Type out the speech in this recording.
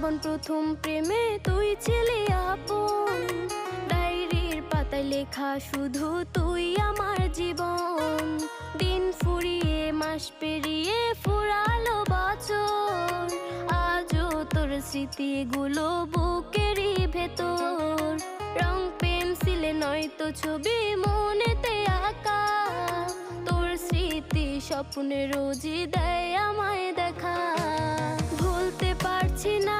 যখন প্রথম প্রেমে তুই ছিলি আপন, ডায়েরির পাতায় লেখা শুধু তুই আমার জীবন। দিন ফুরিয়ে মাস পেরিয়ে ফুরালো বছর, আজও তোর স্মৃতিগুলো বুকেরই ভেতর। রং পেন্সিলে নয়তো ছবি মনেতে আঁকা, তোর স্মৃতি স্বপ্নে রোজই দেয় আমায় দেখা। ভুলতে পারছি না